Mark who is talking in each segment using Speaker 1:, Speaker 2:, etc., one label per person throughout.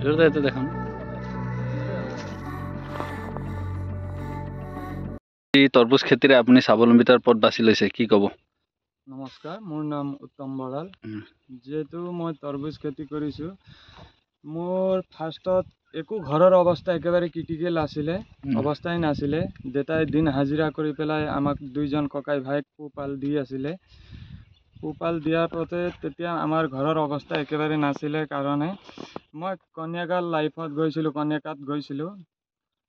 Speaker 1: এটা দেখাম এই তৰমুজ খেতিৰে আপুনি স্বাৱলম্বিতাৰ পথ বাছি লৈছে কি ক'ব
Speaker 2: নমস্কাৰ মোৰ নাম উত্তম বৰাল যেহেতু মই তৰমুজ খেতি কৰিছোঁ মোৰ ফাৰ্ষ্টত একো ঘৰৰ অৱস্থা একেবাৰে ক্ৰিটিকেল আছিলে অৱস্থাই নাছিলে দেউতাই দিন হাজিৰা কৰি পেলাই আমাক দুইজন ককাই ভাইক পোহপাল দি আছিলে পোহপাল দিয়াৰ পথে তেতিয়া আমাৰ ঘৰৰ অৱস্থা একেবাৰে নাছিলে কাৰণে মই কন্যাকাল লাইফত গৈছিলোঁ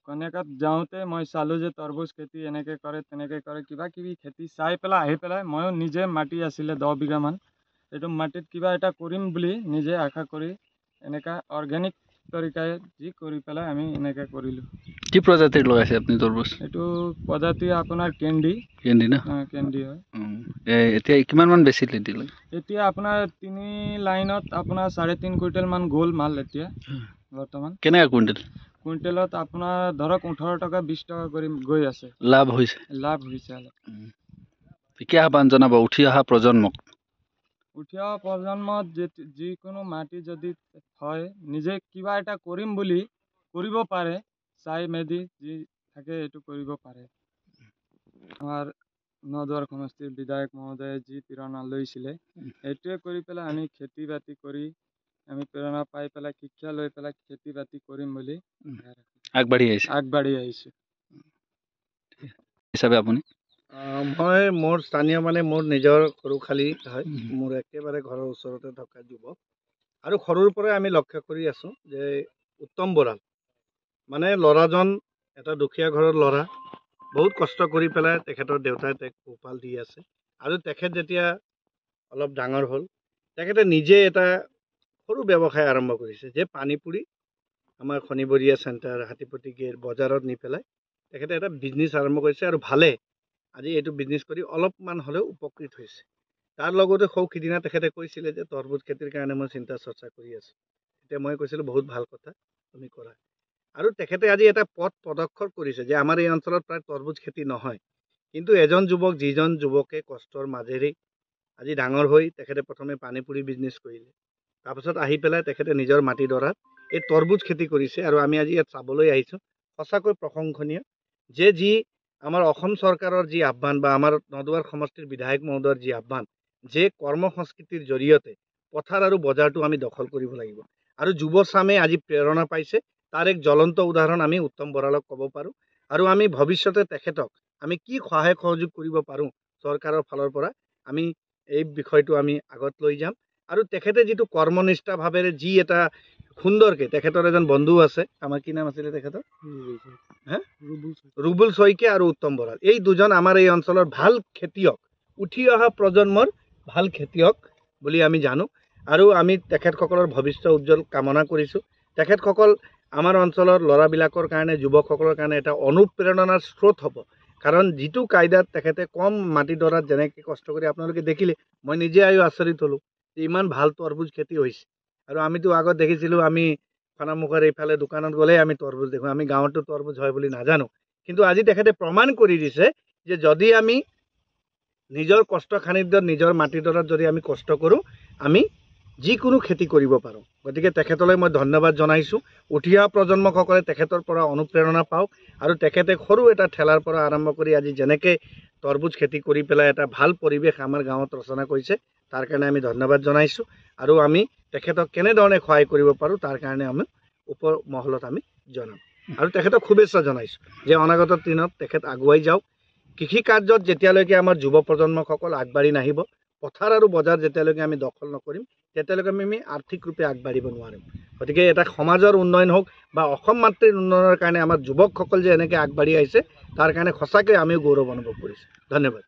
Speaker 2: কন্যাকাত যাওঁতে মই চালোঁ যে তৰমুজ খেতি এনেকৈ কৰে তেনেকৈ কৰে কিবা কিবি খেতি চাই পেলাই আহি পেলাই ময়ো নিজে মাটি আছিলে 10 বিঘামান এইটো মাটিত কিবা এটা কৰিম বুলি নিজে আশা কৰি এনেকা অৰ্গেনিক তৰিকাৰে যি কৰি পেলাই আমি এনেকৈ কৰিলোঁ
Speaker 1: কি প্ৰজাতিৰ লগাইছে আপুনি তৰমুজ
Speaker 2: এইটো প্ৰজাতি আপোনাৰ কেণ্ডি
Speaker 1: না
Speaker 2: কেণ্ডি হয়
Speaker 1: এতিয়া কিমান মান বেচিলে দিলে
Speaker 2: এতিয়া আপোনাৰ 3 লাইনত আপোনাৰ 3.5 কুইণ্টেল মান গ'ল মাল এতিয়া বৰ্তমান
Speaker 1: কেনেকা
Speaker 2: কুইণ্টেলত আপোনাৰ ধৰক 18 টকা 20 টকা কৰি গৈ আছে
Speaker 1: লাভ হৈছে কি আহ্বান জনাব উঠি অহা প্ৰজন্মক
Speaker 2: যিকোনো মাটি যদি হয় নিজে কিবা এটা কৰিম বুলি কৰিব পাৰে চাই মেধি যি থাকে এইটো কৰিব পাৰে আমাৰ নদুৱাৰ সমষ্টিৰ বিধায়ক মহোদয়ে যি প্ৰেৰণা লৈছিলে এইটোৱে কৰি পেলাই আমি খেতি বাতি কৰি আমি প্ৰেৰণা পাই পেলাই শিক্ষা লৈ পেলাই খেতি বাতি কৰিম বুলি আগবাঢ়ি আহিছোঁ
Speaker 1: হিচাপে আপুনি
Speaker 3: মই মোৰ স্থানীয় মোৰ নিজৰ সৰুখালি হয় মোৰ একেবাৰে ঘৰৰ ওচৰতে থকা যুৱক আৰু সৰুৰ পৰাই আমি লক্ষ্য কৰি আছোঁ যে উত্তম বৰাল ল'ৰাজন এটা দুখীয়া ঘৰৰ ল'ৰা বহুত কষ্ট কৰি পেলাই তেখেতৰ দেউতাই তেওঁক পোহপাল দি আছে আৰু তেখেত যেতিয়া অলপ ডাঙৰ হ'ল তেখেতে নিজে এটা সৰু ব্যৱসায় আৰম্ভ কৰিছে যে পানীপুৰি আমাৰ শনিবৰীয়া চেণ্টাৰ হাতীপতি গেট বজাৰত নি পেলাই তেখেতে এটা বিজনেছ আৰম্ভ কৰিছে আৰু ভালে আজি এইটো বিজনেছ কৰি অলপমান হ'লেও উপকৃত হৈছে তাৰ লগতে সিদিনা তেখেতে কৈছিলে যে তৰমুজ খেতিৰ কাৰণে মই চিন্তা চৰ্চা কৰি আছোঁ তেতিয়া মই কৈছিলোঁ বহুত ভাল কথা তুমি কৰা আৰু তেখেতে আজি এটা পদক্ষেপ কৰিছে যে আমাৰ এই অঞ্চলত প্ৰায় তৰমুজ খেতি নহয় কিন্তু এজন যুৱক যিজন যুৱকে কষ্টৰ মাজেৰে আজি ডাঙৰ হৈ তেখেতে প্ৰথমে পানীপুৰি বিজনেছ কৰিলে তাৰপিছত আহি পেলাই তেখেতে নিজৰ মাটিডৰাত এই তৰমুজ খেতি কৰিছে আৰু আমি আজি ইয়াত চাবলৈ আহিছোঁ সঁচাকৈ প্ৰশংসনীয় যে যি আমাৰ অসম চৰকাৰৰ যি আহ্বান বা আমাৰ নদুৱাৰ সমষ্টিৰ বিধায়ক মহোদয়ৰ যি আহ্বান যে কৰ্ম সংস্কৃতিৰ জৰিয়তে পথাৰ আৰু বজাৰটো আমি দখল কৰিব লাগিব আৰু যুৱচামে আজি প্ৰেৰণা পাইছে তাৰ এক জ্বলন্ত উদাহৰণ আমি উত্তম বৰালক ক'ব পাৰোঁ আৰু আমি ভৱিষ্যতে তেখেতক আমি কি সহায় সহযোগ কৰিব পাৰোঁ চৰকাৰৰ ফালৰ পৰা আমি এই বিষয়টো আমি আগত লৈ যাম আৰু তেখেতে যিটো কৰ্মনিষ্ঠাভাৱেৰে যি এটা সুন্দৰকৈ তেখেতৰ এজন বন্ধু আছে আমাৰ কি নাম আছিলে তেখেতৰ ৰুবুল শইকীয়া আৰু উত্তম বৰাল এই দুজন আমাৰ এই অঞ্চলৰ ভাল খেতিয়ক উঠি অহা প্ৰজন্মৰ ভাল খেতিয়ক বুলি আমি জানো আৰু আমি তেখেতসকলৰ ভৱিষ্যত উজ্জ্বল কামনা কৰিছোঁ তেখেতসকল আমাৰ অঞ্চলৰ ল'ৰাবিলাকৰ কাৰণে যুৱকসকলৰ কাৰণে এটা অনুপ্ৰেৰণাৰ স্ৰোত হ'ব কাৰণ যিটো কায়দাত তেখেতে কম মাটিডৰাত যেনেকৈ কষ্ট কৰি আপোনালোকে দেখিলে মই নিজে আচৰিত হ'লোঁ যে ইমান ভাল তৰমুজ খেতি হৈছে আৰু আমিতো আগত দেখিছিলোঁ আমি খানামুখৰ এইফালে দোকানত গ'লেই আমি তৰমুজ দেখোঁ আমি গাঁৱতো তৰমুজ হয় বুলি নাজানো কিন্তু আজি তেখেতে প্ৰমাণ কৰি দিছে যে যদি আমি নিজৰ কষ্ট খানিদ্যত নিজৰ মাটিডৰাত যদি আমি কষ্ট কৰোঁ আমি যিকোনো খেতি কৰিব পাৰোঁ গতিকে তেখেতলৈ মই ধন্যবাদ জনাইছোঁ উঠি অহা প্ৰজন্মসকলে তেখেতৰ পৰা অনুপ্ৰেৰণা পাওক আৰু তেখেতে সৰু এটা ঠেলাৰ পৰা আৰম্ভ কৰি আজি যেনেকৈ তৰমুজ খেতি কৰি পেলাই এটা ভাল পৰিৱেশ আমাৰ গাঁৱত ৰচনা কৰিছে তাৰ কাৰণে আমি ধন্যবাদ জনাইছোঁ আৰু আমি তেখেতক কেনেধৰণে সহায় কৰিব পাৰোঁ তাৰ কাৰণে আমি ওপৰ মহলত আমি জনাম আৰু তেখেতক শুভেচ্ছা জনাইছোঁ যে অনাগত দিনত তেখেত আগুৱাই যাওক কৃষি কাৰ্যত যেতিয়ালৈকে আমাৰ যুৱ প্ৰজন্মসকল আগবাঢ়ি নাহিব পথাৰ আৰু বজাৰ যেতিয়ালৈকে আমি দখল নকৰিম তেতিয়ালৈকে আমি আৰ্থিক ৰূপে আগবাঢ়িব নোৱাৰিম গতিকে এটা সমাজৰ উন্নয়ন হওক বা অসম মাতৃৰ উন্নয়নৰ কাৰণে আমাৰ যুৱকসকল যে এনেকৈ আগবাঢ়ি আহিছে তাৰ কাৰণে সঁচাকৈ আমিও গৌৰৱ অনুভৱ কৰিছোঁ ধন্যবাদ